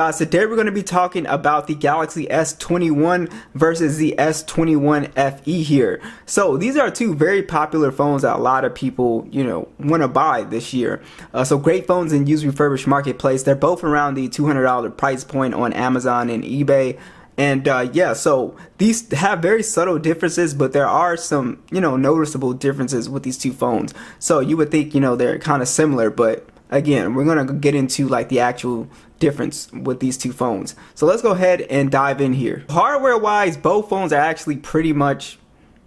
Today we're going to be talking about the Galaxy S21 versus the S21 FE here. So these are two very popular phones that a lot of people, want to buy this year. So great phones in used refurbished marketplace. They're both around the $200 price point on Amazon and eBay. And yeah, so these have very subtle differences, but there are some, noticeable differences with these two phones. So you would think, they're kind of similar, but again, we're going to get into like the actual difference with these two phones. So let's go ahead and dive in here. Hardware wise, both phones are actually pretty much,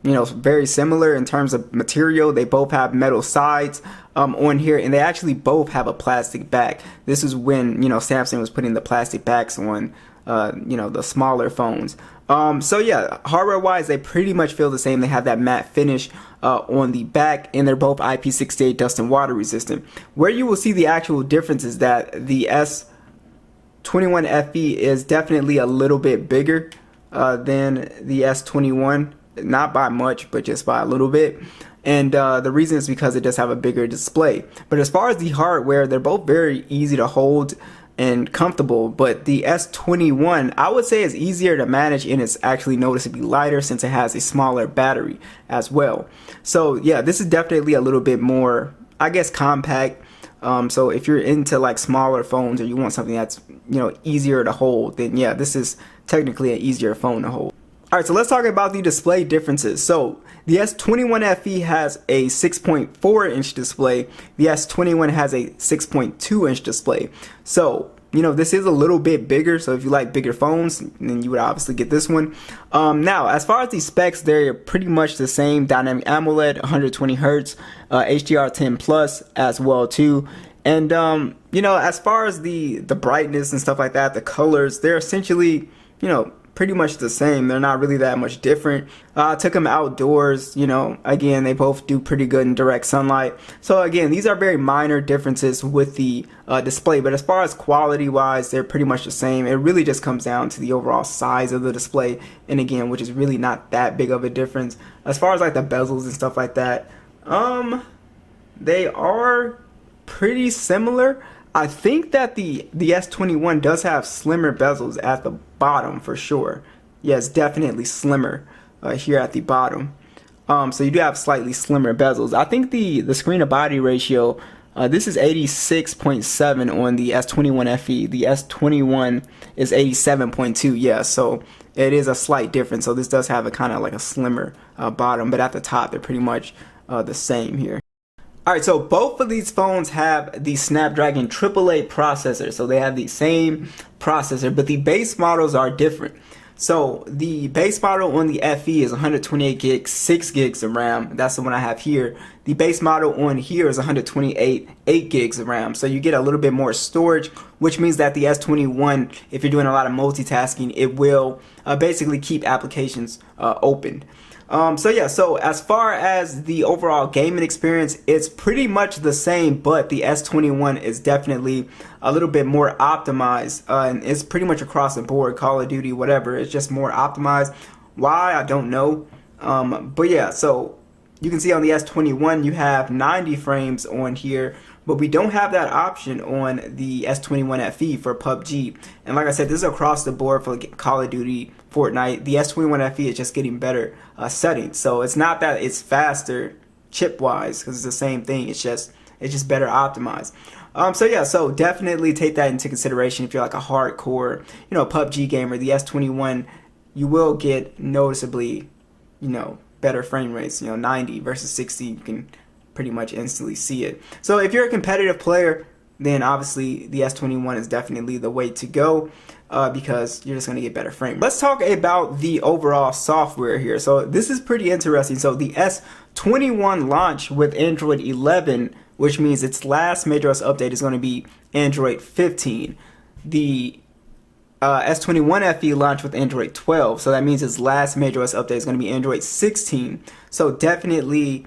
very similar in terms of material. They both have metal sides on here, and they actually both have a plastic back. This is when, Samsung was putting the plastic backs on, the smaller phones. So yeah, hardware wise, they pretty much feel the same. They have that matte finish on the back, and they're both IP68 dust and water resistant. Where you will see the actual difference is that the S21 FE is definitely a little bit bigger than the S21, not by much, but just by a little bit. And the reason is because it does have a bigger display. But as far as the hardware, they're both very easy to hold and comfortable, but the S21 I would say is easier to manage, and it's actually noticeably lighter since it has a smaller battery as well. So yeah, this is definitely a little bit more, I guess, compact. So if you're into like smaller phones, or you want something that's easier to hold, then yeah, this is technically an easier phone to hold. Alright, so let's talk about the display differences. So the S21 FE has a 6.4 inch display. The S21 has a 6.2 inch display. So, this is a little bit bigger. So if you like bigger phones, then you would obviously get this one. Now, as far as the specs, they're pretty much the same. Dynamic AMOLED, 120 Hertz, HDR10 Plus as well too. And, as far as the brightness and stuff like that, the colors, they're essentially, pretty much the same. They're not really that much different. I took them outdoors, again, they both do pretty good in direct sunlight. So again, these are very minor differences with the display, but as far as quality wise, they're pretty much the same. It really just comes down to the overall size of the display, and again, which is really not that big of a difference. As far as like the bezels and stuff like that, they are pretty similar. I think that the S21 does have slimmer bezels at the bottom for sure. Yeah, it's definitely slimmer here at the bottom. So you do have slightly slimmer bezels. I think the screen to body ratio, this is 86.7 on the S21 FE. The S21 is 87.2. Yeah, so it is a slight difference. So this does have a kind of like a slimmer bottom, but at the top they're pretty much the same here. Alright, so both of these phones have the Snapdragon AAA processor. So they have the same processor, but the base models are different. So the base model on the FE is 128 gigs, 6 gigs of RAM. That's the one I have here. The base model on here is 128, 8 gigs of RAM. So you get a little bit more storage, which means that the S21, if you're doing a lot of multitasking, it will basically keep applications open. So yeah, so as far as the overall gaming experience, it's pretty much the same, but the S21 is definitely a little bit more optimized, and it's pretty much across the board, Call of Duty, whatever, it's just more optimized. Why, I don't know, but yeah, so you can see on the S21 you have 90 frames on here, but we don't have that option on the S21 FE for PUBG. And like I said, this is across the board for Call of Duty, Fortnite. The S21 FE is just getting better settings. So it's not that it's faster chip wise, because it's the same thing. It's just better optimized. So yeah, so definitely take that into consideration if you're like a hardcore, PUBG gamer. The S21, you will get noticeably, better frame rates. 90 versus 60, you can pretty much instantly see it. So if you're a competitive player, then obviously the S21 is definitely the way to go, because you're just going to get better frame. Let's talk about the overall software here. So this is pretty interesting. So the S21 launched with Android 11, which means its last major OS update is going to be Android 15. The S21 FE launched with Android 12, so that means its last major OS update is going to be Android 16. So definitely,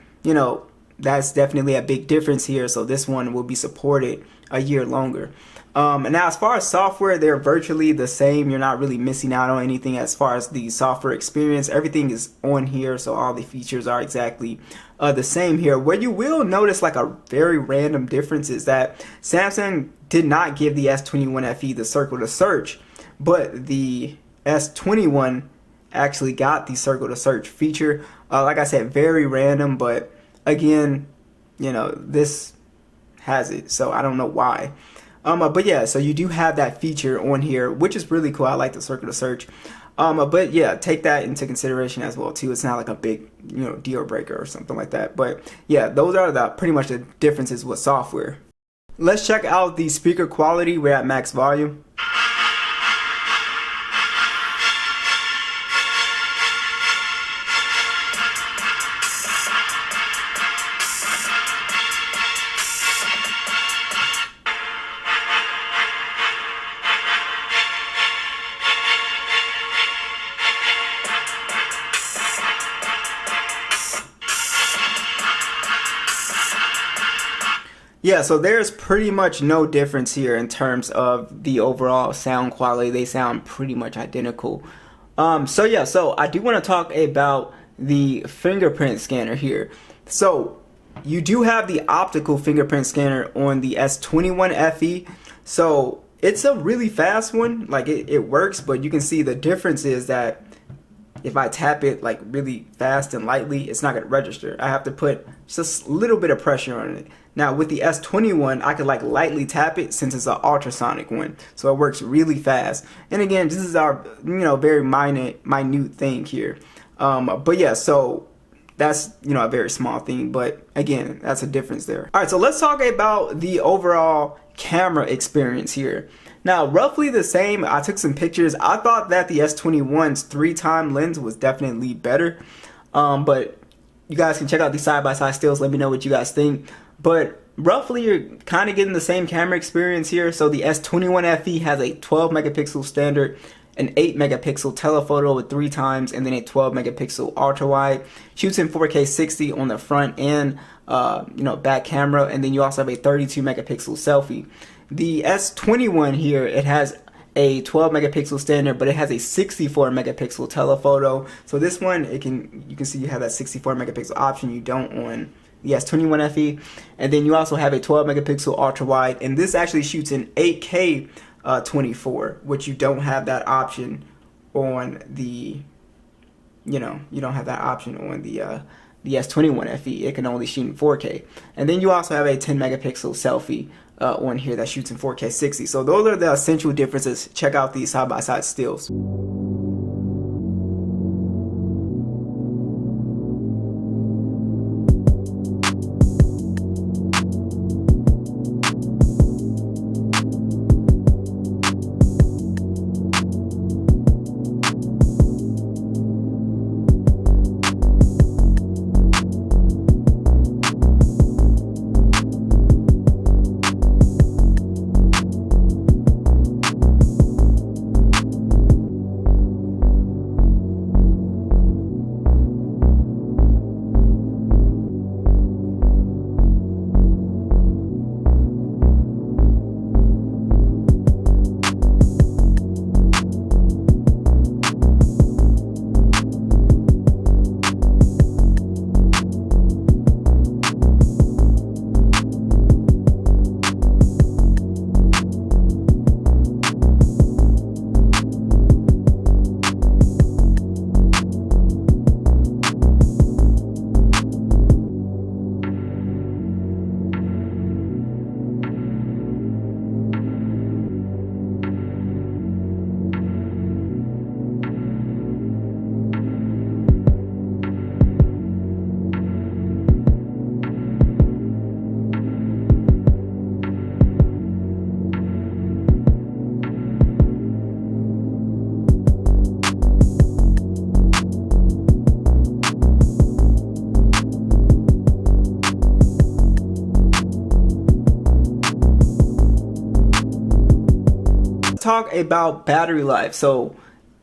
that's definitely a big difference here. So this one will be supported a year longer. And now as far as software, they're virtually the same. You're not really missing out on anything as far as the software experience. Everything is on here, so all the features are exactly the same here. Where you will notice like a very random difference is that Samsung did not give the S21 FE the circle to search, but the S21 actually got the circle to search feature. Like I said, very random, but again, you know, this has it, so I don't know why. But yeah, so you do have that feature on here, which is really cool. I like the circle to search. But yeah, take that into consideration as well too. It's not like a big, you know, deal breaker or something like that. But yeah, those are the pretty much the differences with software. Let's check out the speaker quality. We're at max volume. Yeah, so there's pretty much no difference here in terms of the overall sound quality. They sound pretty much identical. So yeah, so I do want to talk about the fingerprint scanner here. So you do have the optical fingerprint scanner on the S21 FE. So it's a really fast one, like it works, but you can see the difference is that if I tap it like really fast and lightly, it's not going to register. I have to put just a little bit of pressure on it. Now with the S21, I could like lightly tap it since it's an ultrasonic one, so it works really fast. And again, this is our, you know, very minute thing here. But yeah, so that's, you know, a very small thing, but again, that's a difference there. All right, so let's talk about the overall camera experience here. Now, roughly the same. I took some pictures. I thought that the S21's 3-time lens was definitely better, but you guys can check out these side-by-side stills. Let me know what you guys think. But roughly, you're kind of getting the same camera experience here. So the S21 FE has a 12 megapixel standard, an 8 megapixel telephoto with 3 times, and then a 12 megapixel ultra wide. Shoots in 4K 60 on the front and you know, back camera, and then you also have a 32 megapixel selfie. The S21 here, it has a 12 megapixel standard, but it has a 64 megapixel telephoto. So this one, you can see you have that 64 megapixel option. You don't on the S21 FE. And then you also have a 12 megapixel ultra wide, and this actually shoots in 8K 24, which you don't have that option on the, you know, you don't have that option on the S21 FE. It can only shoot in 4K. And then you also have a 10 megapixel selfie on here that shoots in 4K 60. So those are the essential differences. Check out these side-by-side stills. Talk about battery life. So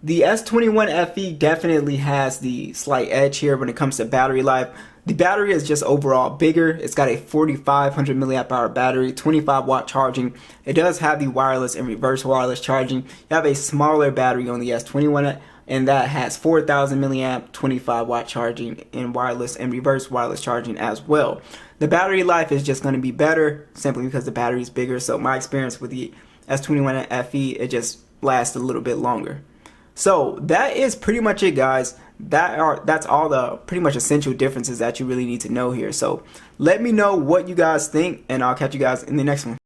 the S21 FE definitely has the slight edge here when it comes to battery life. The battery is just overall bigger. It's got a 4,500 milliamp hour battery, 25 watt charging. It does have the wireless and reverse wireless charging. You have a smaller battery on the S21, and that has 4,000 milliamp, 25 watt charging in wireless and reverse wireless charging as well. The battery life is just going to be better simply because the battery is bigger. So my experience with the S21 FE, it just lasts a little bit longer. So that is pretty much it, guys. That's all the pretty much essential differences that you really need to know here. So let me know what you guys think, and I'll catch you guys in the next one.